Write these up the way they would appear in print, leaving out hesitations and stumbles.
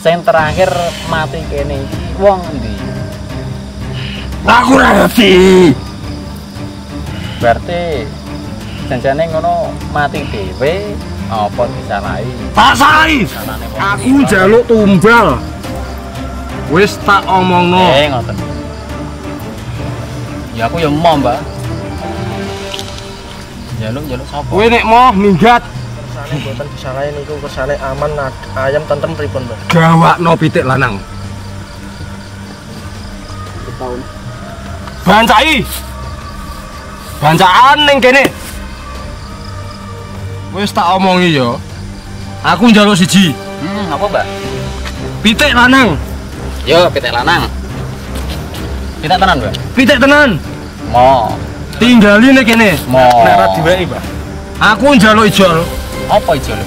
Sing terakhir mati kene iki wong ndi? Aku ora ngerti. Berarti janjane ngono mati dhewe apa disalahi? Tak salahi. Aku njaluk tumbal. Wis tak omongno. Ngoten. Ya aku ya mau, Mbak. Jaluk sapa? Kowe nek mau minggat Kersane mboten disalahi niku kersane aman ayam tentrem pripun, Mbak? gawakno pitik lanang. Bancai. Bancaan ning kene. Wis tak omongi ya. Aku njaluk siji. Apa, Mbak? Pitik lanang. Yo, pitik lanang. Pitik tenan, Mbak? Pitik tenan. Mo. Tinggali ning kene. Mo. Nek ora diwehi, Mbak. Aku njaluk ijol. Apa ijo lho?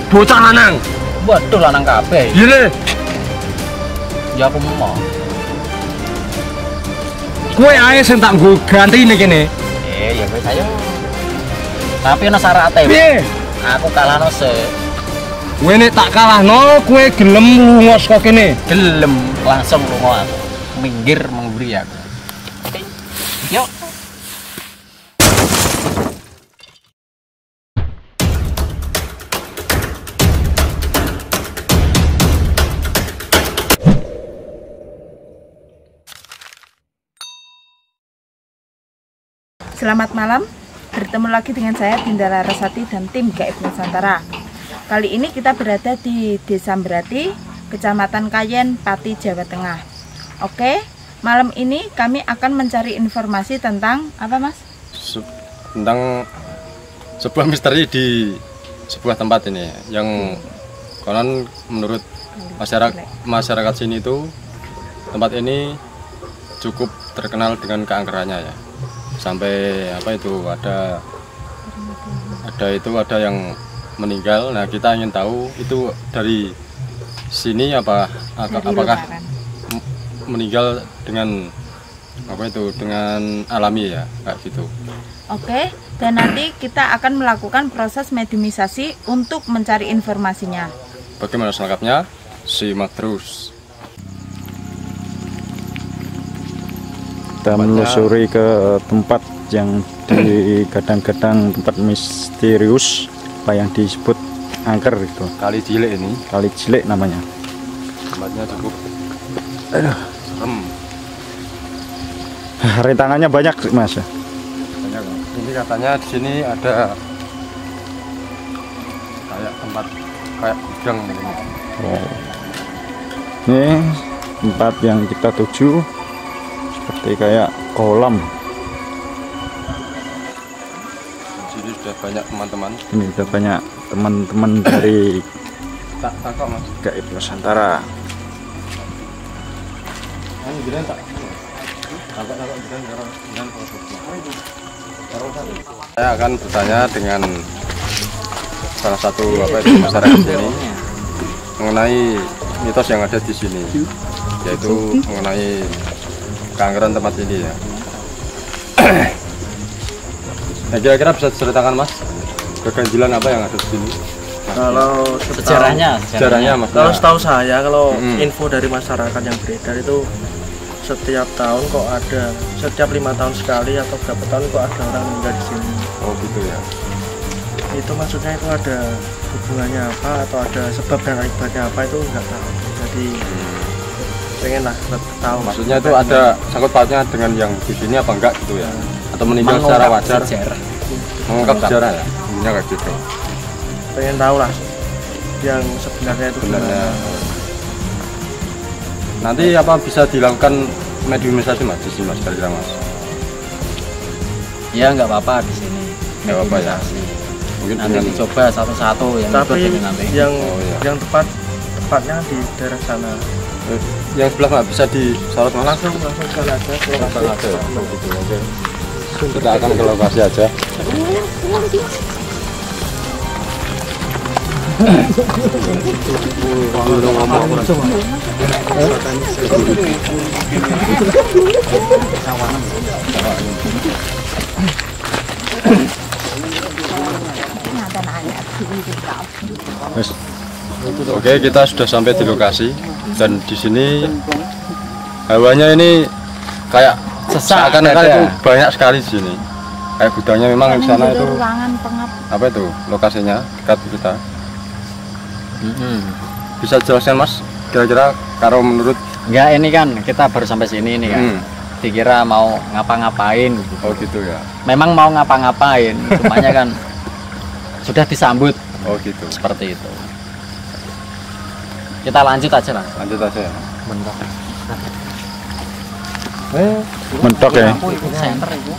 Bocah lanang. Waduh lanang kabeh. Iya. Ya aku mau. Kowe ae sing tak nggo ganti ning kene. Ya wis ayo. Tapi ana syaraté. Piye? Aku kalahno se. Kowe nek tak kalahno, kowe gelem lunga saka kene. Gelem langsung lunga aku. Minggir mengguri aku. Yuk. Selamat malam, bertemu lagi dengan saya Dinda Larasati dan tim Gaib Nusantara. Kali ini kita berada di Desa Berati, Kecamatan Kayen, Pati, Jawa Tengah. Oke, malam ini kami akan mencari informasi tentang apa, Mas? Tentang sebuah misteri di sebuah tempat ini yang konon menurut masyarakat sini itu tempat ini cukup terkenal dengan keangkerannya ya. Sampai apa itu ada yang meninggal. Nah, kita ingin tahu itu dari sini apakah meninggal dengan apa itu dengan alami ya kayak gitu. Oke, dan nanti kita akan melakukan proses mediumisasi untuk mencari informasinya. Bagaimana selengkapnya? Simak terus. Kita menelusuri ke tempat yang digadang-gadang tempat misterius apa yang disebut angker itu. Kali cilik ini. Kali cilik namanya. Tempatnya cukup serem. Rintangannya banyak, Mas. Banyak. Ini katanya di sini ada kayak tempat kayak gudang ini. Oh. Ini tempat yang kita tuju seperti kayak kolam. Di sini sudah banyak teman-teman. Ini sudah banyak teman-teman dari Tak Mas. Gaib Nusantara. Saya akan bertanya dengan salah satu masyarakat sini mengenai mitos yang ada di sini, yaitu mengenai keangkeran tempat ini ya. Nah, kira-kira bisa diceritakan Mas keganjilan apa yang ada di sini? Kalau Sejarahnya Mas. Kalau setahu saya, kalau info dari masyarakat yang beredar itu setiap tahun kok ada, setiap 5 tahun sekali atau berapa tahun kok ada orang meninggal di sini. Oh gitu ya. Itu maksudnya itu ada hubungannya apa atau ada sebab dan akibatnya apa itu nggak tahu. Jadi pengen lah tahu. Maksudnya itu ada sangkut pautnya dengan yang di sini apa enggak gitu ya? Atau meninggal secara wajar? Mengungkap sejarah ya? Intinya kayak gitu. Pengen tahu lah yang sebenarnya itu Sebenarnya. Nanti apa bisa dilakukan mediumisasi Mas di sini Mas kira-kira Mas? Ya nggak apa-apa di sini. Nggak apa-apa ya. Mungkin Nanti dengan dicoba satu-satu yang tapi ikut ini nanti. yang tepatnya di daerah sana. yang sebelah nggak bisa disorot Mas? Langsung jalan aja ke lokasi. Langsung aja ya? Oh, gitu, oke. Kita akan ke lokasi aja. Wes. Oke, kita sudah sampai di lokasi dan di sini hawanya ini kayak Sesak, seakan-akan ada. itu banyak sekali di sini. Kayak gudangnya memang di sana itu ruangan pengap. apa itu lokasinya dekat kita. Bisa jelaskan Mas? Kira-kira kalau menurut Enggak, ini kan kita baru sampai sini ini kan. Dikira mau ngapa-ngapain gitu. oh gitu ya. Memang mau ngapa-ngapain, cumanya kan sudah disambut Oh gitu. seperti itu. Kita lanjut aja lah. Lanjut aja ya. Mentok ya. Center itu.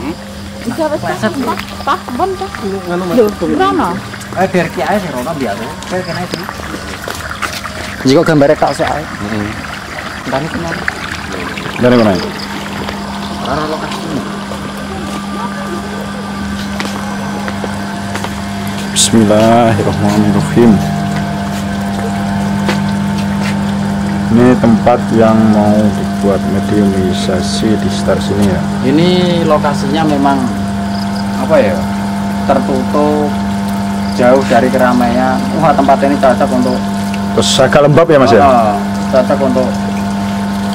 Bisa wis Pak, bon Pak. Lho, Rono. Biar ki ae sing rono biar. Kayak kene iki. Jika gambarnya tak soal. Dari kemana? Dari mana? Arah lokasi. Bismillahirrahmanirrahim. Ini tempat yang mau dibuat mediumisasi di sekitar sini ya. Ini lokasinya memang apa ya? Tertutup, jauh dari keramaian. Wah, tempat ini cocok untuk Terus agak lembab ya Mas ya? cocok untuk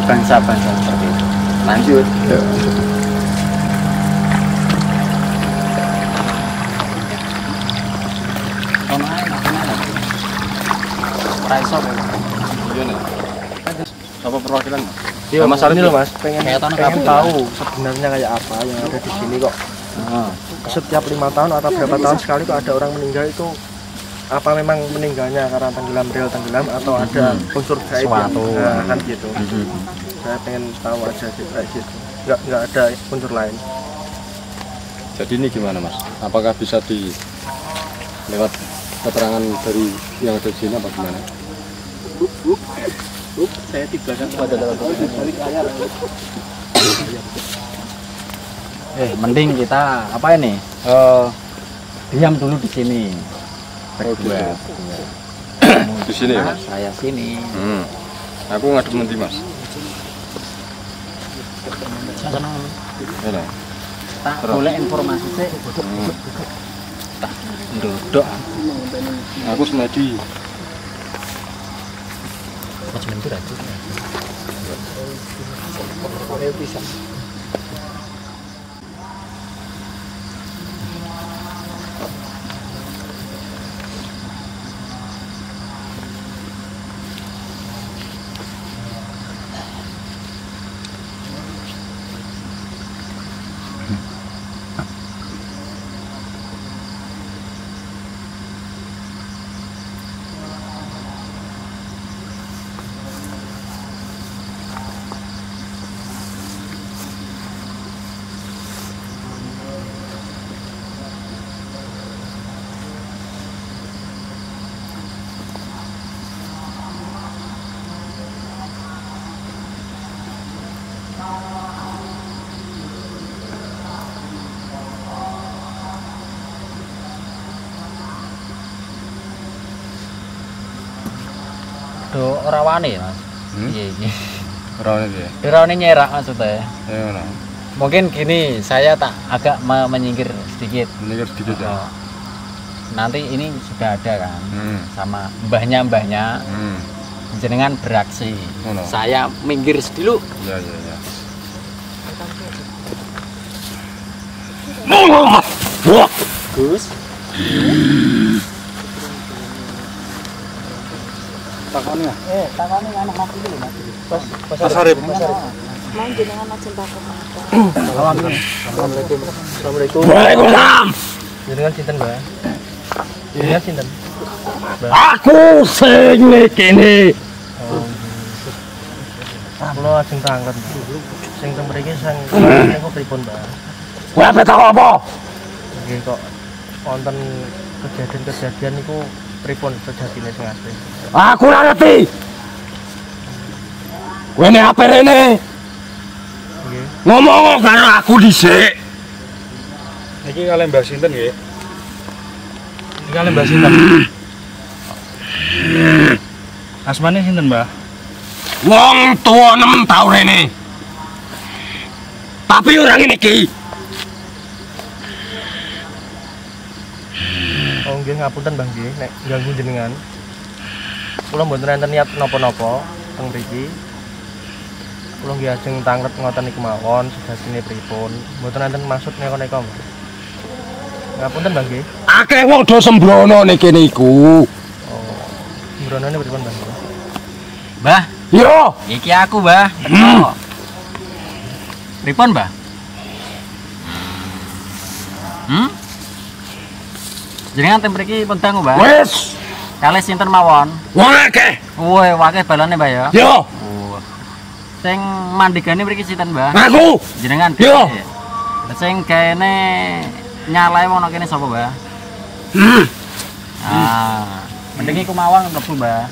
bangsa-bangsa seperti itu. Lanjut. Ya. Apa perwakilan Mas? Iya, Mas ini loh Mas, pengen Kelihatannya pengen kabur, tahu sebenarnya kayak apa yang ada di sini kok. Setiap 5 tahun atau berapa tahun sekali kok ada orang meninggal itu apa memang meninggalnya karena real tenggelam atau ada unsur gaib Suatu. kan gitu. Saya pengen tahu aja sih kayak gitu. Nggak ada unsur lain. Jadi ini gimana Mas? Apakah bisa di lewat keterangan dari yang ada di sini apa gimana? Saya di belakang pada dalam Mending kita apa ini? Diam dulu di sini. Berdua. Di sini ya Mas? Saya sini. Aku ngadep nanti Mas. Ya, Tak boleh informasi sih. Tak duduk. aku semedi. Macam itu aja. Do ora wani Mas. Iya iki. Ora ini ya. Ora wani nyerak maksudnya. Ya ngono. Mungkin gini, saya tak agak menyingkir sedikit. Menyingkir sedikit ya. Nanti ini sudah ada kan, sama mbahnya jenengan beraksi. Ngono. Saya minggir dulu. Ya ya ya. Gus. Takoni ya. Takoni anak mati dulu Mas. Pas Arif. Mau jenengan aja bakal Assalamualaikum. Assalamualaikum. Waalaikumsalam. Jenengan sinten, Mbak? Jenengan sinten? Aku sing kene. Kula ajeng tangken. Sing teng mriki sing niku pripun, Mbak? Kowe ape tak apa? Nggih kok wonten kejadian-kejadian niku pripun sejatine sing asli. Aku ora ngerti. Kowe ne ape rene? Nggih. Ngomong karo aku dhisik. Niki kalian Mbah sinten nggih? Iki kali Mbak sinten? Asmane sinten, Mbak? Wong tuwa 6 tahun rene. Tapi orang ini ki. Oh nggih ngapunten Mbah nggih nek ganggu jenengan. Kula mboten enten niat napa-napa teng mriki. Kula nggih ajeng tanglet ngoten niku mawon, segasine pripun. Mboten enten maksud neka-neka. Ngapunten, Mbah nggih. Akeh wong do sembrono ning kene iku. Oh. Mbronone pripun, Mbah? Mbah, Yo, iki aku, Mbah. Teko. Pripun, Mbah? Jenengan ten mriki pedang, Mbah. wis. Kalih sinten mawon? Wong akeh. Woi, wakeh balane, Mbah ya. Yo, Sing mandigane mriki sinten, Mbah? aku. Jenengan. Yo. Sing gaene nyalae wong kene sapa, Mbah? Mending iku mawon mlebu, Mbah.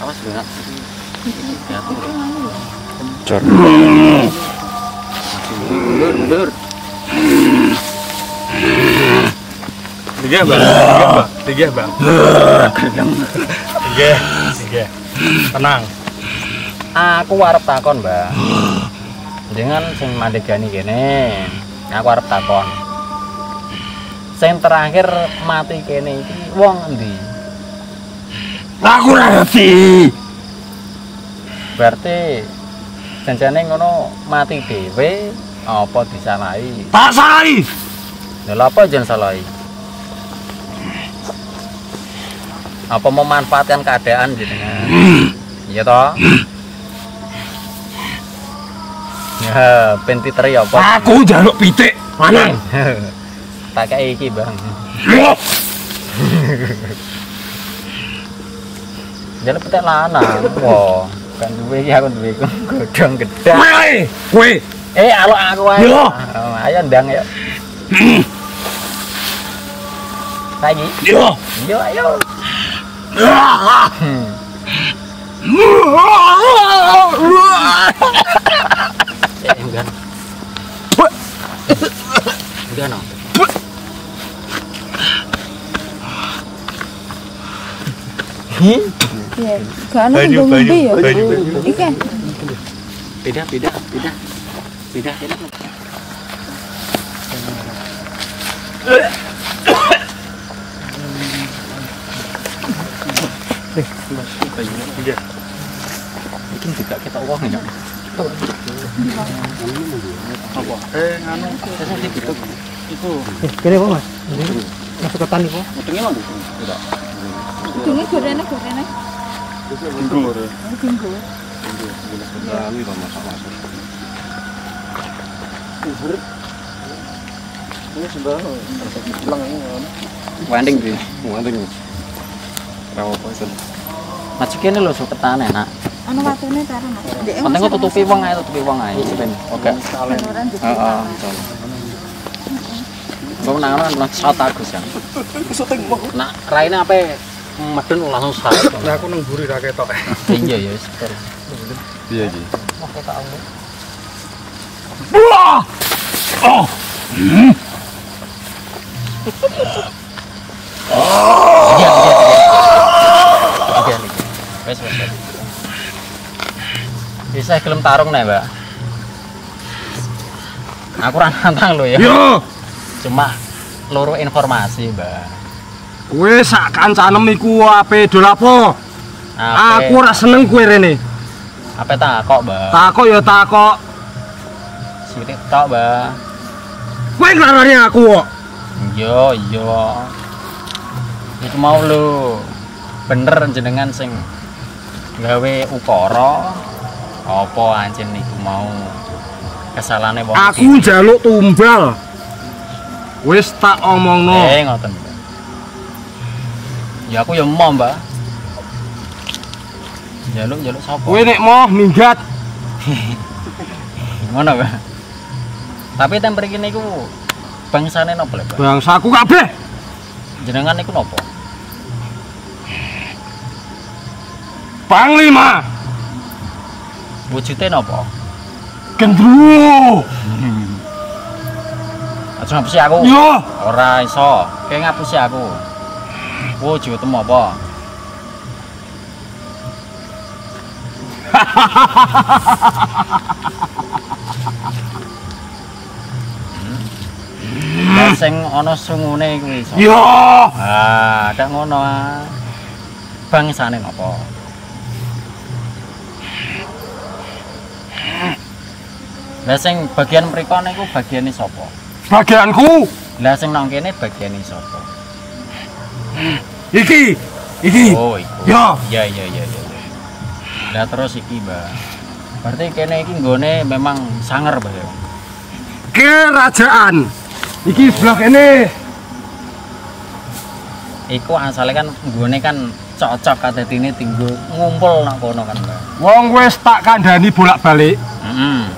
Awas, Mbah. Cor. Mundur. Tiga, Mbak. Tiga, Mbak. Tiga. Tenang. Aku arep takon, Mbah. Jenengan sing mandegani kene. Aku arep takon. Sing terakhir mati kene iki wong endi? Aku ora ngerti. Berarti janjane ngono mati dhewe apa disalahi? Tak salahi. Lha apa jan salahi? Apa memanfaatkan keadaan jenengan? Iya toh? Ya, penti teri apa? Aku njaluk pitik. Lanang. Tak kayak iki, Bang. Yo. Jaluk pitik lanang. Wah, kan duwe iki aku duwe godhong gedhe. Kowe. Alok aku ae. Yo. Oh, ayo ndang yuk. Saiki. Yo. Yo ayo. Enggak. Enggak no. Ya, gak ana ngombe ya. Iki. Beda. Iki juga kita uang ya. Apa? Nganu, saya gitu. Itu. Kene kok, Mas. Masuk ke tani kok. Utangnya mah gitu. Tidak. Ini gorene. Wanding sih. Rawa posen. Macam kene lho suketane, Nak. Ana watune karo Mas. Penting kok tutupi wong ae ben. Oke. Heeh, betul. Kau nang shot Agus ya. Nak raine ape medun langsung shot. Nah, aku nang mburi ra ketok. Iya ya wis. Piye iki? Wah. Oh. Iya. Wes. Bisa gelem tarung nek, Mbak. Aku ora nantang lho ya. Yo. Cuma loro informasi, Mbak. Kowe sak kancanem iku ape dol apa? Aku ora seneng kowe rene. Ape takok, Mbak? Takok ya takok. Sithik tok, Mbak. Kowe nglarani aku kok. Iya. Iku mau lho. Bener jenengan sing gawe ukara apa anjen niku mau kesalahane wong Aku njaluk tumbal. Wis tak omongno. ngoten. Ya aku ya mau, Mbak. Jaluk sapa? Kowe nek mau minggat. Ngono, Mbak. Tapi ten mriki niku bangsane napa lho, Mbak? Bangsaku kabeh. Jenengan niku napa? Panglima. Wujude napa? Gendruwo. Aja ngapusi aku. Yo. Ora iso. Kayak ngapusi aku. Wujudmu apa? sing ana sungune kuwi sapa? Yo. Ah, ada ngono ah. Bangsane napa? Lah sing bagian mriko niku bagiane sapa? Bagianku. Lah sing nang kene bagiane sapa? Iki. Oh, iku. Yo. Iya. Lah terus iki, Mbak. Berarti kene iki nggone memang sanger, Mbak ya. Kerajaan. Iki sebelah kene. Iku asalnya kan nggone kan cocok kadetine tinggal ngumpul nang kono kan, Mbak. Wong wis tak kandhani bolak-balik.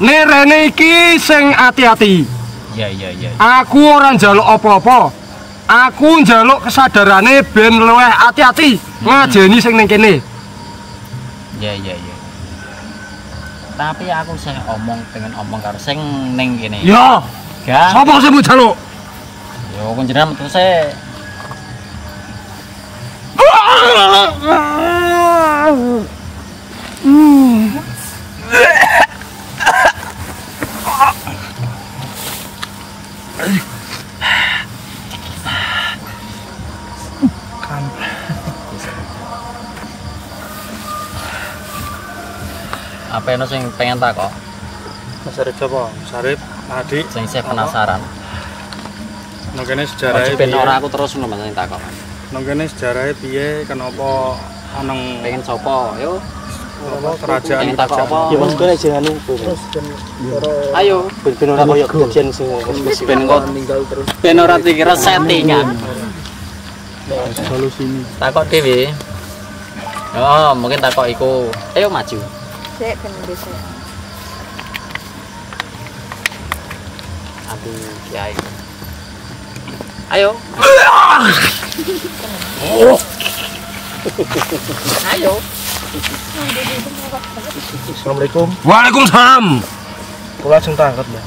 Nek rene iki sing ati-ati. Iya. Aku ora njaluk apa-apa. Aku njaluk kesadarane ben luwih ati-ati ngajeni sing ning kene. Iya. Tapi aku sing pengen omong karo sing ning kene. Ya. Gak. Sapa sing mau njaluk? Yo kon jenengan metu se. Apa yang sing pengen takok? Mas Arif coba, Mas Arif, adik. Sing saya penasaran. Nongkene sejarah Ben ora aku terus ngono Mas sing takok. Nongkene sejarah piye kenapa aneng Pengen sapa? Yo. kerajaan Pengen takok apa? Ya Mas golek jenenge terus Ayo. ben ora koyo kejadian sing Ben kok ben ora dikira settingan. solusi ini. Takok dhewe. Oh, mungkin takok iku. Ayo maju. Sik ben desa. Aduh, kiai. Ayo. Ayo. Assalamualaikum. Waalaikumsalam. Kula sing tangkep, Mbak.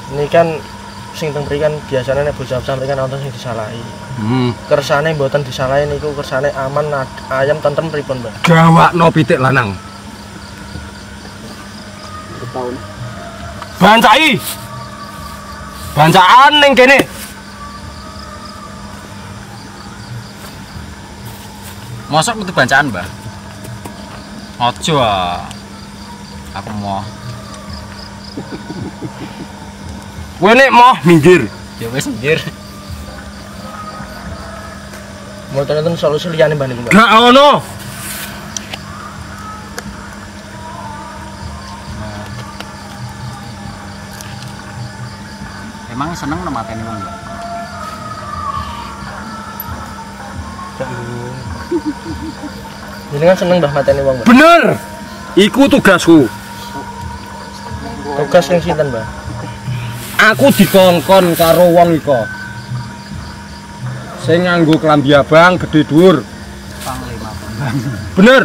Ini kan sing teng mriki kan biasane nek bocah mriki kan wonten sing disalahi. Kersane mboten disalahi niku kersane aman ayam tentrem pripun, Mbak? Gawakno pitik lanang. Bancai. Bancaan ning kene. Mosok metu bancaan, Mbah. Aja. Aku mau. Kowe nek moh minggir. Ya wis ndir. Mboten enten solusi liyane Mbak niku, Mbak. Gak ono. Emang seneng nemateni wong, Mbak? Ini kan seneng Mbah mateni wong, Mbak. Bener. Iku tugasku. Tugas sing sinten, Mbah? Aku dikongkon karo wong iko. Sing nganggo klambi abang gede dhuwur. Panglima. Bener.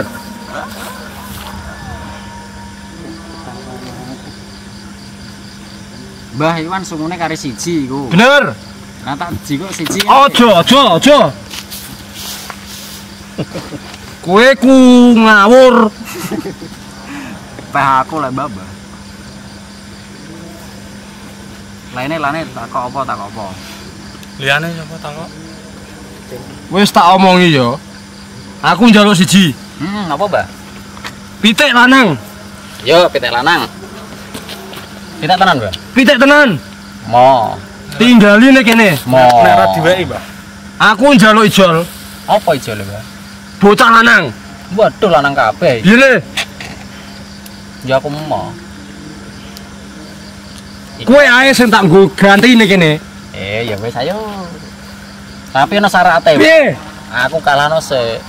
Mbah Iwan sungune kari siji iku. Bener. Nah tak jiko siji. Aja. Kowe ku ngawur. Peh aku lek Mbah. Lainnya takok apa? Liyane sapa takok? Wis tak omongi ya. Aku njaluk siji. Apa, Mbah? Pitik lanang. Yo, pitik lanang. Pitik tenan, Mbah. Pitik tenan. Mo. Tinggali nek kene. Mo. Nek ora diweki, Mbah. Aku njaluk ijol. Apa ijo lho, Mbah? Bocah lanang. Waduh lanang kabeh. Piye le? Ya aku mau. Kowe ae sing tak nggo ganti nek kene. Ya wis ayo. Tapi ana syarate. Piye? Aku kalahno sik.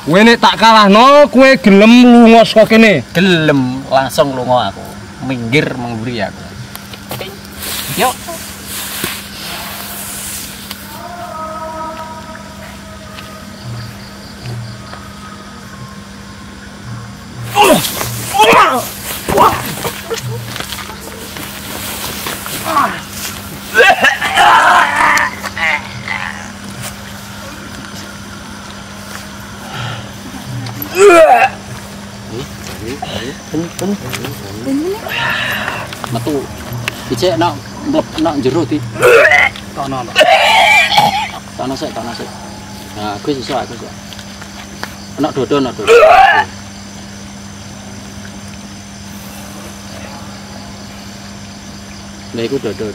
Kowe nek tak kalahno, kowe gelem lunga saka kene. Gelem langsung lunga aku. Minggir mengguri aku. Yuk. Metu. Dicek nak mleb nak jero di. Tono. Tanah sik. Nah, aku iso. Enak dodo. Lah iku dodo.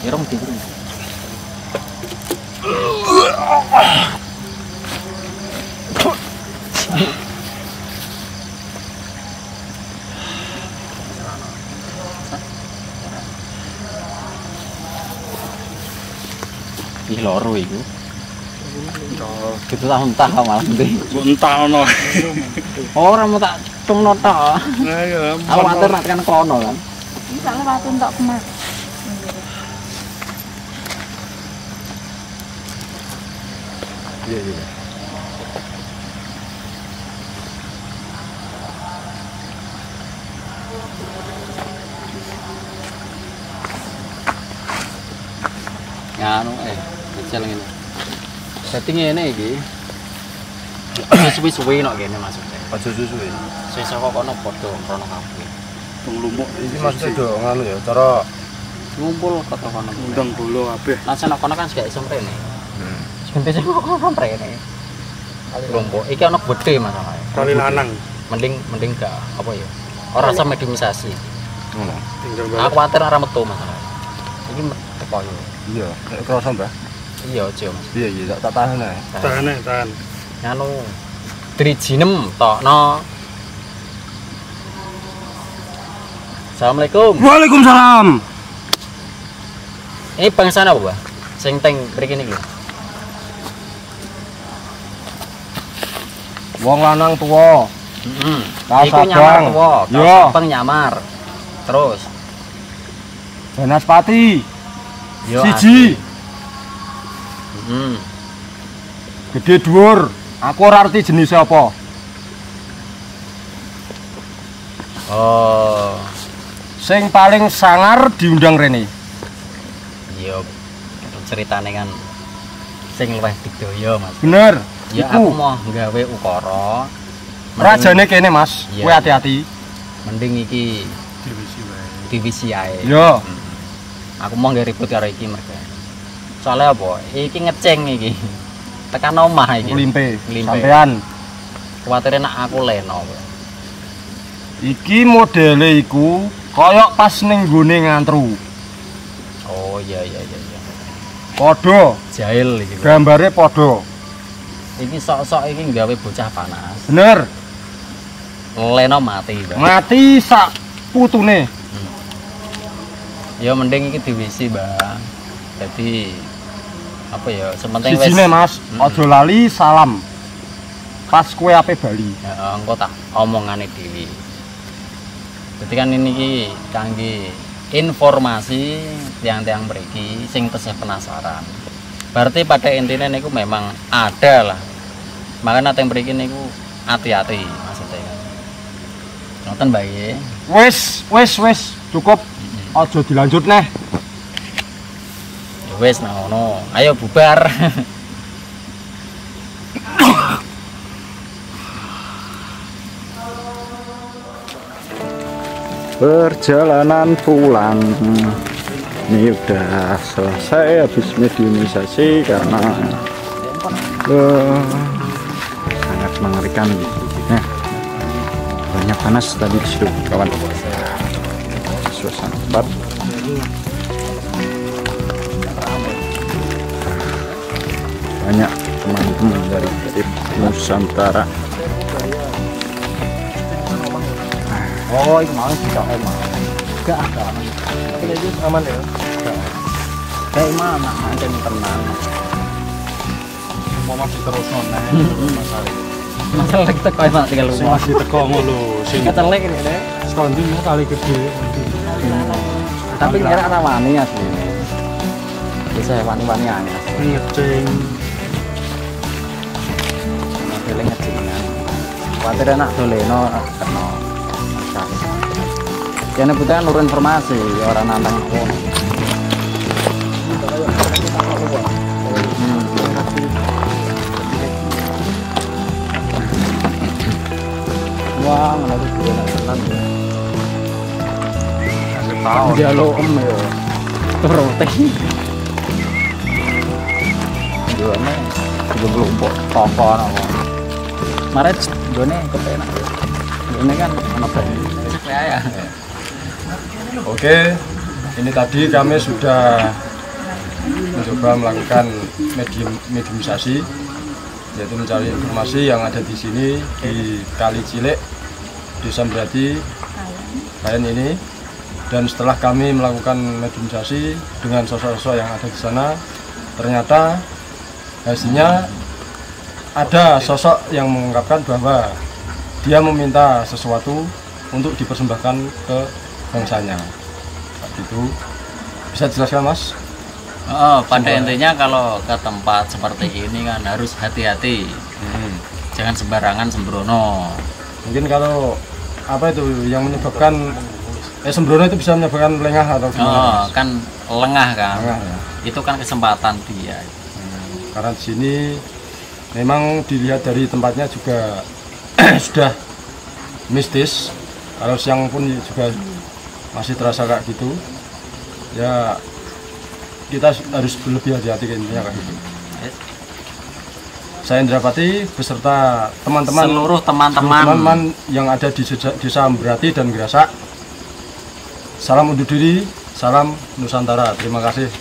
Irong tidur. Ih loro iku. Gitu tak entah malah ndi. Entah ono. Ora mau tak tungno tok. Ya, Aku atur nak kan kono kan. Ini salah waktu untuk kemas. Iya. Nganu kecil ngene. Setting ngene iki. Suwi-suwi nok kene maksudnya. Aja susu-susu. Sing saka kono padha rono kabeh. Tung lumbuk Iki maksudnya do nganu ya, cara Ngumpul kata kono. undang bolo kabeh. Lah sing kono kan gak iso mrene. Sing sing kono mrene. Lombok iki ana gedhe masalahe. Kali lanang. Mending gak apa ya. Ora usah mediumisasi. ngono. Tinggal Aku kuwatir ora metu masalah. Iki teko yo. Iya, nek kroso, Mbah. Iya aja Mas. Iya, tak tahan ae. tahan. Anu Drijinem tokno. Assalamualaikum. Waalaikumsalam. Ini bangsa apa, Mbah? Sing teng mriki niki. Wong lanang tuwa. Heeh. Kaos Iku nyamar abang. tuwa, Yo. kaos abang nyamar. Terus Banaspati. yo Siji. Heeh. Gede dhuwur. Aku ora arti jenis apa. Oh, Sing paling sangar diundang rene. yo ceritane kan sing luwih digdaya, Mas. Bener. Ya Iku. aku mau gawe ukara. Rajane kene, Mas. Iya. Kowe hati-hati. Mending iki divisi ae. Yo. Aku mau nggak ribut karo iki mereka. Soalnya apa? Iki ngeceng iki. Tekan omah iki. Limpe. Limpe. Sampean. Kuwatir nak aku leno. Iki modele iku koyok pas ning gone ngantru. Oh iya. Padha. Jahil iki. Gambare padha. Iki sok-sok iki nggawe bocah panas. Bener. Leno mati, Bang. Mati sak putune. Ya mending iki divisi, Bang. Jadi apa ya, sementing wis Sijine, Mas. Aja lali salam. Pas kowe ape Bali. ya, engko tak omongane dhewe. Jadi kan ini ki kangge informasi tiang-tiang mriki sing tesih penasaran. Berarti pada intinya niku memang ada lah. Makanya teng mriki niku hati-hati maksudnya kan. Ngoten bae. Wis, cukup. Aja dilanjut neh. Ya wis nah ngono. Ayo bubar. Perjalanan pulang ini udah selesai habis mediumisasi karena sangat mengerikan ya. Banyak panas tadi di situ kawan. Suasana tempat banyak teman-teman dari Gaib Nusantara. Oh, iki mau tidak omah. Enggak ada. Ini itu aman ya. Kayak mana mancing tenang. Mau masih terus nonton masalah. Masalah kita kau emang tinggal Sing rumah. masih teko ngono sing Kecelek ini deh. standing kali gede. Tapi kira ana wani asli. Bisa wani-wani anyar. Ngeceng Feeling ngecingan. Kuatir enak doleno kena. Kene butuh nurun informasi orang nantang kono. Jaluk ya. Roti. Yo ame kelompok toko apa. Maret gone kepenak. Ini kan ana ya. Oke, ini tadi kami sudah mencoba melakukan mediumisasi, yaitu mencari informasi yang ada di sini di Kali Cilik, Desa Mbrati, Kayen ini. Dan setelah kami melakukan mediumisasi dengan sosok-sosok yang ada di sana, ternyata hasilnya ada sosok yang mengungkapkan bahwa dia meminta sesuatu untuk dipersembahkan ke bangsanya. Gitu. Bisa dijelaskan, Mas? Oh, pada intinya kalau ke tempat seperti ini kan harus hati-hati. Jangan sembarangan sembrono. Mungkin kalau apa itu yang menyebabkan sembrono itu bisa menyebabkan lengah atau gimana? Oh, kan lengah kan. Lengah, ya? Itu kan kesempatan dia. Karena di sini memang dilihat dari tempatnya juga sudah mistis. Kalau siang pun juga masih terasa kayak gitu. Ya kita harus lebih hati-hati intinya kayak gitu. Saya Indrapati beserta teman-teman Seluruh teman-teman yang ada di Desa Mbrati dan Grasak. Salam undur diri, salam Nusantara. Terima kasih.